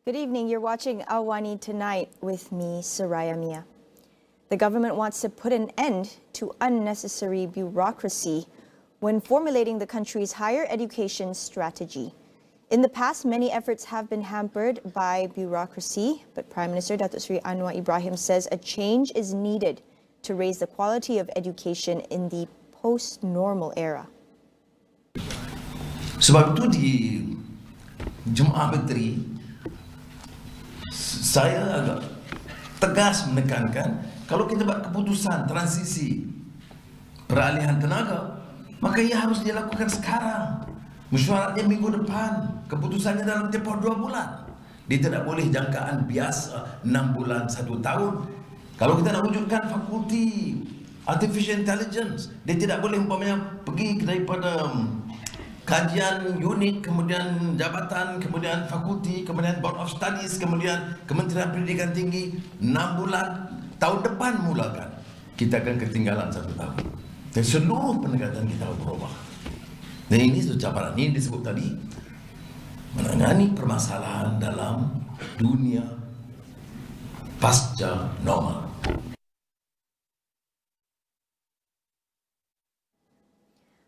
Good evening. You're watching AWANI Tonight with me, Saraya Mia. The government wants to put an end to unnecessary bureaucracy when formulating the country's higher education strategy. In the past, many efforts have been hampered by bureaucracy, but Prime Minister Datuk Seri Anwar Ibrahim says a change is needed to raise the quality of education in the post-normal era. Sebab itu di Jumaat Menteri, saya agak tegas menekankan kalau kita buat keputusan transisi peralihan tenaga, maka ia harus dilakukan sekarang. Mesyuaratnya minggu depan, keputusannya dalam tempoh 2 bulan. Dia tidak boleh jangkaan biasa 6 bulan, 1 tahun. Kalau kita nak wujudkan fakulti Artificial Intelligence, dia tidak boleh umpamanya pergi daripada kajian unit, kemudian jabatan, kemudian fakulti, kemudian Board of Studies, kemudian Kementerian Pendidikan Tinggi 6 bulan, tahun depan mulakan. Kita akan ketinggalan 1 tahun. Dan seluruh pendekatan kita berubah. Dan ini satu cabaran. Ini disebut tadi menangani permasalahan dalam dunia pasca normal.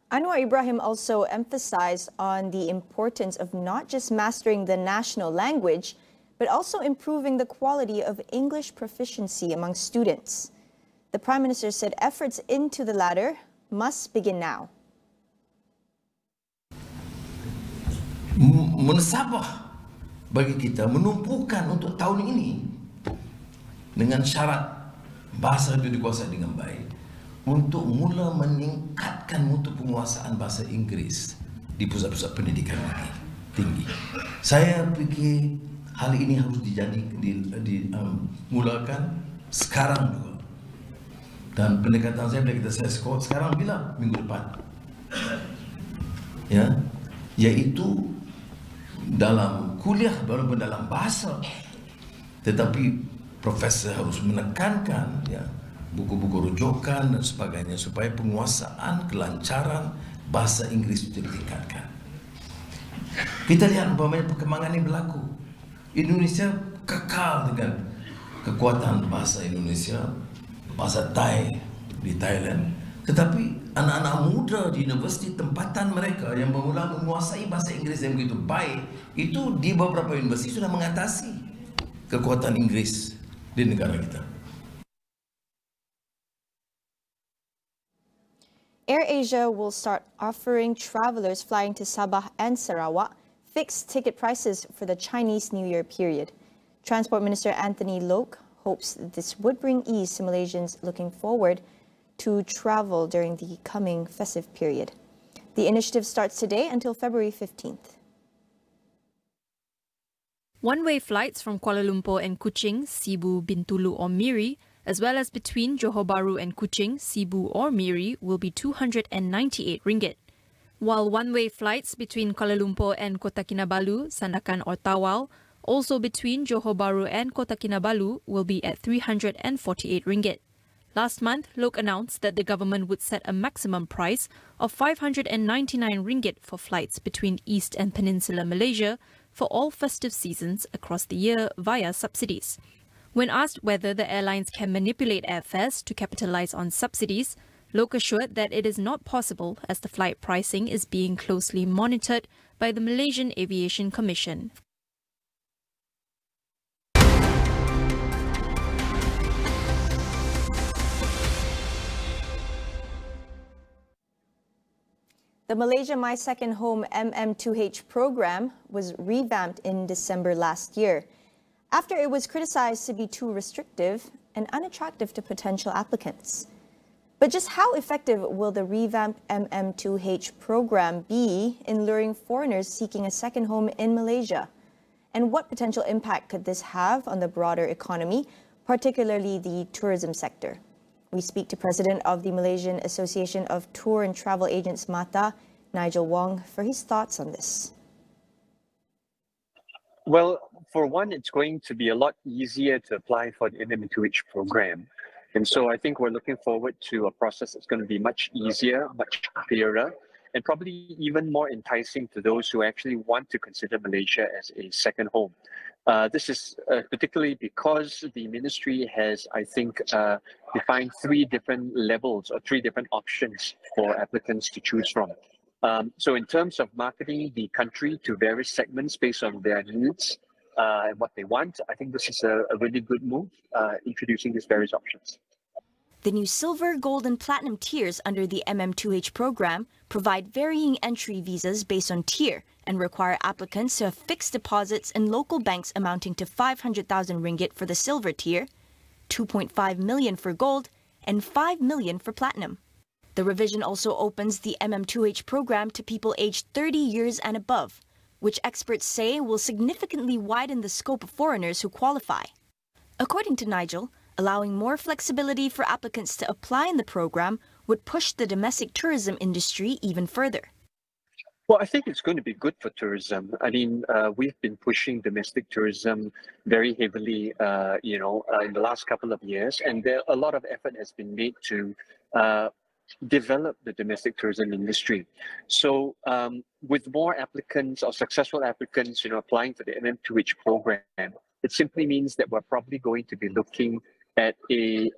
Anwar Ibrahim also emphasized on the importance of not just mastering the national language, but also improving the quality of English proficiency among students. The Prime Minister said efforts into the latter must begin now. Menasabah bagi kita menumpukan untuk tahun ini dengan syarat bahasa itu dikuasai dengan baik, untuk mula meningkatkan mutu penguasaan bahasa Inggeris di pusat-pusat pendidikan tinggi. Saya fikir hal ini harus dimulakan sekarang juga. Dan pendekatan saya bila saya skor sekarang bila minggu depan, ya, yaitu dalam kuliah walaupun dalam bahasa, tetapi profesor harus menekankan, ya, buku-buku rujukan dan sebagainya supaya penguasaan kelancaran bahasa Inggeris itu ditingkatkan. Kita lihat umpamanya perkembangan ini berlaku. Indonesia kekal dengan kekuatan bahasa Indonesia, bahasa Thai di Thailand, tetapi anak-anak muda di universiti tempatan mereka yang bermula menguasai bahasa Inggeris yang begitu baik, itu di beberapa universiti sudah mengatasi kekuatan Inggeris di negara kita. AirAsia will start offering travelers flying to Sabah and Sarawak fixed ticket prices for the Chinese New Year period. Transport Minister Anthony Loke hopes that this would bring ease to Malaysians looking forward to travel during the coming festive period. The initiative starts today until February 15th. One-way flights from Kuala Lumpur and Kuching, Sibu, Bintulu or Miri, as well as between Johor Bahru and Kuching, Sibu or Miri will be RM298. While one-way flights between Kuala Lumpur and Kota Kinabalu, Sandakan or Tawau, also between Johor Bahru and Kota Kinabalu, will be at RM348. Last month, Loke announced that the government would set a maximum price of RM599 for flights between East and Peninsular Malaysia for all festive seasons across the year via subsidies. When asked whether the airlines can manipulate airfares to capitalize on subsidies, Loke assured that it is not possible as the flight pricing is being closely monitored by the Malaysian Aviation Commission. The Malaysia My Second Home MM2H program was revamped in December last year, after it was criticized to be too restrictive and unattractive to potential applicants. But just how effective will the revamped MM2H program be in luring foreigners seeking a second home in Malaysia? And what potential impact could this have on the broader economy, particularly the tourism sector? We speak to President of the Malaysian Association of Tour and Travel Agents MATA, Nigel Wong, for his thoughts on this. Well, for one, it's going to be a lot easier to apply for the MM2H program. And so I think we're looking forward to a process that's going to be much easier, much clearer, and probably even more enticing to those who actually want to consider Malaysia as a second home. This is particularly because the ministry has, I think, defined 3 different levels or 3 different options for applicants to choose from. So in terms of marketing the country to various segments based on their needs and what they want, I think this is a really good move, introducing these various options. The new silver, gold and platinum tiers under the MM2H program provide varying entry visas based on tier and require applicants to have fixed deposits in local banks amounting to 500,000 ringgit for the silver tier, 2.5 million for gold, and 5 million for platinum. The revision also opens the MM2H program to people aged 30 years and above, which experts say will significantly widen the scope of foreigners who qualify. According to Nigel, allowing more flexibility for applicants to apply in the program would push the domestic tourism industry even further. Well, I think it's going to be good for tourism. I mean, we've been pushing domestic tourism very heavily, in the last couple of years, and a lot of effort has been made to develop the domestic tourism industry. So with more applicants or successful applicants, applying for the MM2H program, it simply means that we're probably going to be looking at a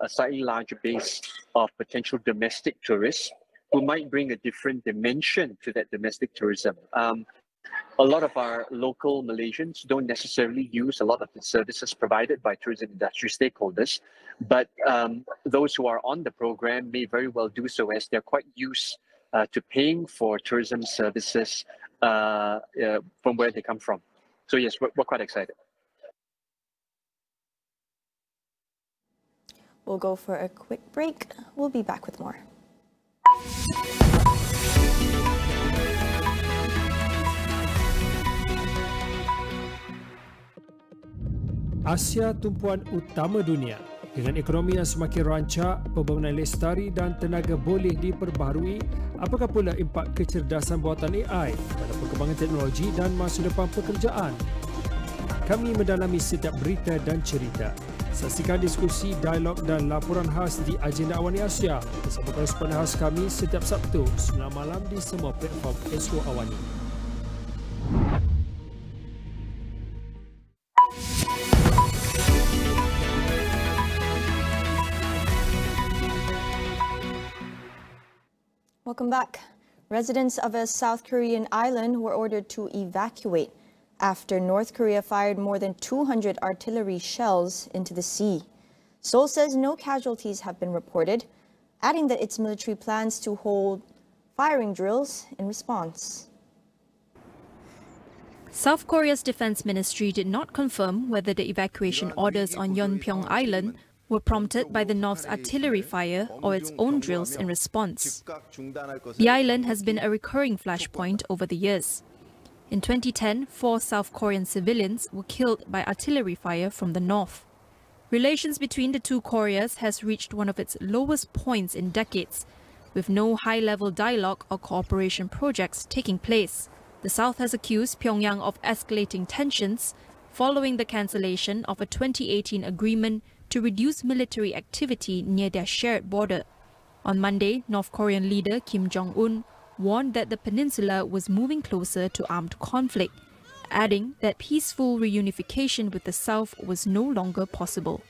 slightly larger base of potential domestic tourists who might bring a different dimension to that domestic tourism. A lot of our local Malaysians don't necessarily use a lot of the services provided by tourism industry stakeholders, but those who are on the program may very well do so as they're quite used to paying for tourism services from where they come from. So yes, we're quite excited. We'll go for a quick break. We'll be back with more. Asia tumpuan utama dunia. Dengan ekonomi yang semakin rancak, pembangunan lestari dan tenaga boleh diperbaharui, apakah pula impak kecerdasan buatan AI pada perkembangan teknologi dan masa depan pekerjaan? Kami mendalami setiap berita dan cerita. Saksikan diskusi, dialog dan laporan khas di Agenda AWANI Asia bersama koresponden khas kami setiap Sabtu 9 malam di semua platform Astro AWANI. Welcome back. Residents of a South Korean island were ordered to evacuate after North Korea fired more than 200 artillery shells into the sea. Seoul says no casualties have been reported, adding that its military plans to hold firing drills in response. South Korea's defense ministry did not confirm whether the evacuation orders on Yeonpyeong Island were prompted by the North's artillery fire or its own drills in response. The island has been a recurring flashpoint over the years. In 2010, 4 South Korean civilians were killed by artillery fire from the north. Relations between the two Koreas has reached one of its lowest points in decades, with no high-level dialogue or cooperation projects taking place. The South has accused Pyongyang of escalating tensions following the cancellation of a 2018 agreement to reduce military activity near their shared border. On Monday, North Korean leader Kim Jong-un warned that the peninsula was moving closer to armed conflict, adding that peaceful reunification with the South was no longer possible.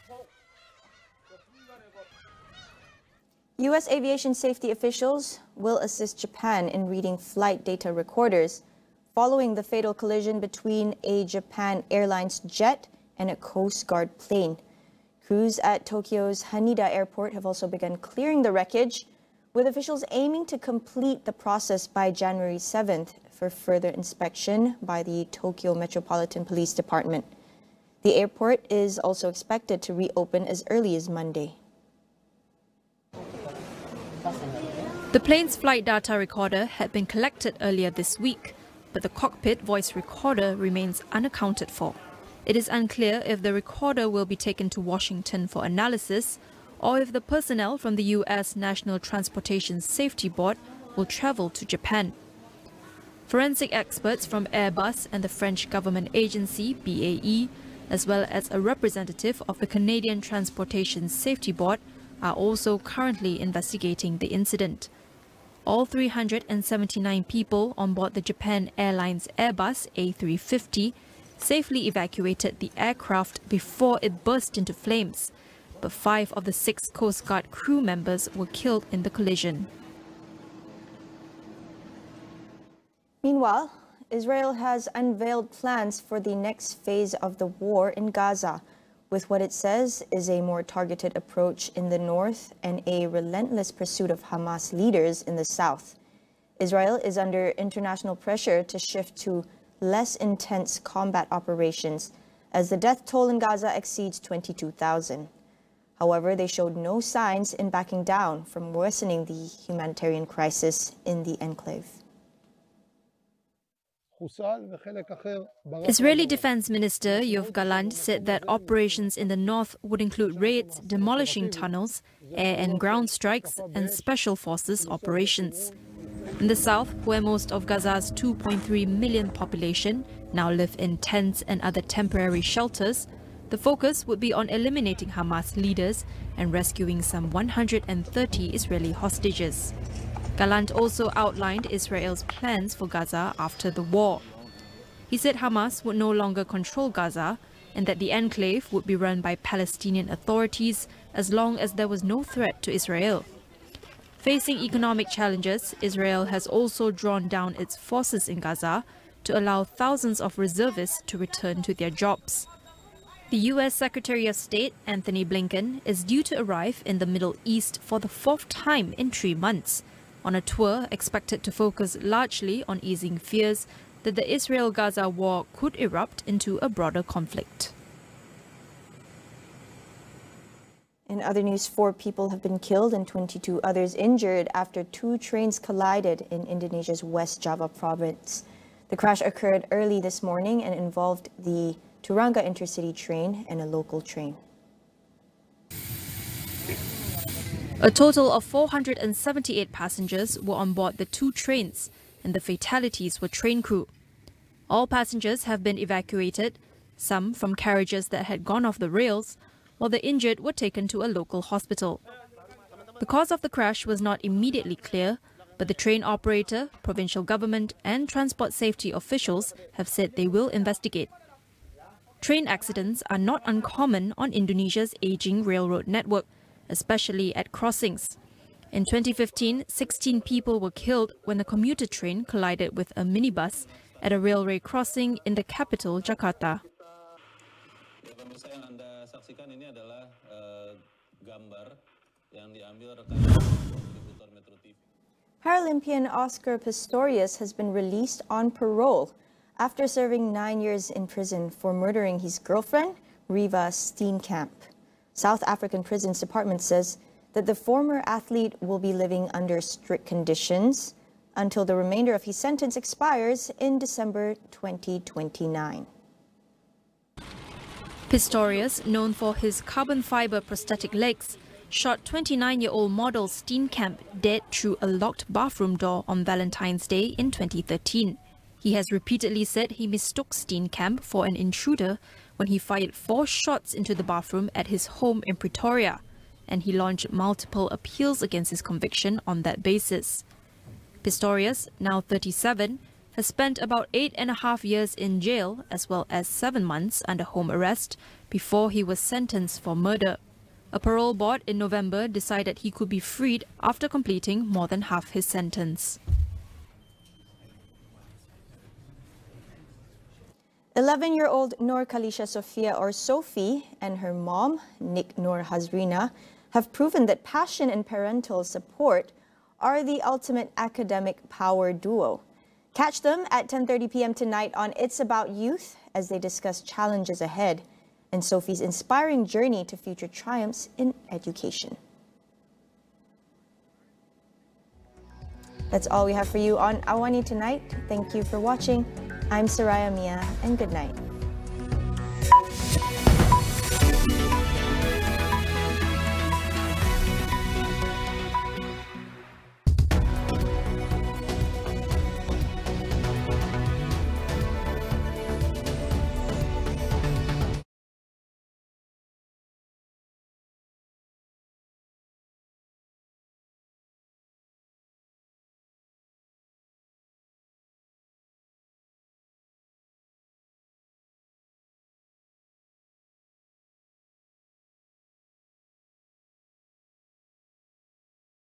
U.S. aviation safety officials will assist Japan in reading flight data recorders following the fatal collision between a Japan Airlines jet and a Coast Guard plane. Crews at Tokyo's Haneda Airport have also begun clearing the wreckage, with officials aiming to complete the process by January 7th for further inspection by the Tokyo Metropolitan Police Department. The airport is also expected to reopen as early as Monday. The plane's flight data recorder had been collected earlier this week, but the cockpit voice recorder remains unaccounted for. It is unclear if the recorder will be taken to Washington for analysis or if the personnel from the U.S. National Transportation Safety Board will travel to Japan. Forensic experts from Airbus and the French government agency BAE, as well as a representative of the Canadian Transportation Safety Board, are also currently investigating the incident. all 379 people on board the Japan Airlines Airbus A350 safely evacuated the aircraft before it burst into flames, but 5 of the 6 Coast Guard crew members were killed in the collision. Meanwhile, Israel has unveiled plans for the next phase of the war in Gaza, with what it says is a more targeted approach in the north and a relentless pursuit of Hamas leaders in the south. Israel is under international pressure to shift to less intense combat operations as the death toll in Gaza exceeds 22,000. However, they showed no signs in backing down from worsening the humanitarian crisis in the enclave. Israeli Defense Minister Yoav Gallant said that operations in the north would include raids, demolishing tunnels, air and ground strikes, and special forces operations. In the south, where most of Gaza's 2.3 million population now live in tents and other temporary shelters, the focus would be on eliminating Hamas leaders and rescuing some 130 Israeli hostages. Gallant also outlined Israel's plans for Gaza after the war. He said Hamas would no longer control Gaza and that the enclave would be run by Palestinian authorities as long as there was no threat to Israel. Facing economic challenges, Israel has also drawn down its forces in Gaza to allow thousands of reservists to return to their jobs. The U.S. Secretary of State, Anthony Blinken, is due to arrive in the Middle East for the 4th time in 3 months, on a tour expected to focus largely on easing fears that the Israel-Gaza war could erupt into a broader conflict. In other news, 4 people have been killed and 22 others injured after 2 trains collided in Indonesia's West Java province. The crash occurred early this morning and involved the Turanga intercity train and a local train. A total of 478 passengers were on board the 2 trains, and the fatalities were train crew. All passengers have been evacuated, some from carriages that had gone off the rails, while the injured were taken to a local hospital. The cause of the crash was not immediately clear, but the train operator, provincial government and transport safety officials have said they will investigate. Train accidents are not uncommon on Indonesia's aging railroad network, especially at crossings. In 2015, 16 people were killed when a commuter train collided with a minibus at a railway crossing in the capital, Jakarta. Paralympian Oscar Pistorius has been released on parole after serving 9 years in prison for murdering his girlfriend, Riva Steenkamp. South African Prisons Department says that the former athlete will be living under strict conditions until the remainder of his sentence expires in December 2029. Pistorius, known for his carbon fiber prosthetic legs, shot 29-year-old model Steenkamp dead through a locked bathroom door on Valentine's Day in 2013. He has repeatedly said he mistook Steenkamp for an intruder when he fired 4 shots into the bathroom at his home in Pretoria, and he launched multiple appeals against his conviction on that basis. Pistorius, now 37, has spent about 8.5 years in jail as well as 7 months under home arrest before he was sentenced for murder. A parole board in November decided he could be freed after completing more than half his sentence. 11-year-old Noor Khalisha Sofia, or Sophie, and her mom, Nick Noor Hazrina, have proven that passion and parental support are the ultimate academic power duo. Catch them at 10:30 p.m. tonight on It's About Youth as they discuss challenges ahead and Sophie's inspiring journey to future triumphs in education. That's all we have for you on AWANI tonight. Thank you for watching. I'm Saraya Mia, and good night.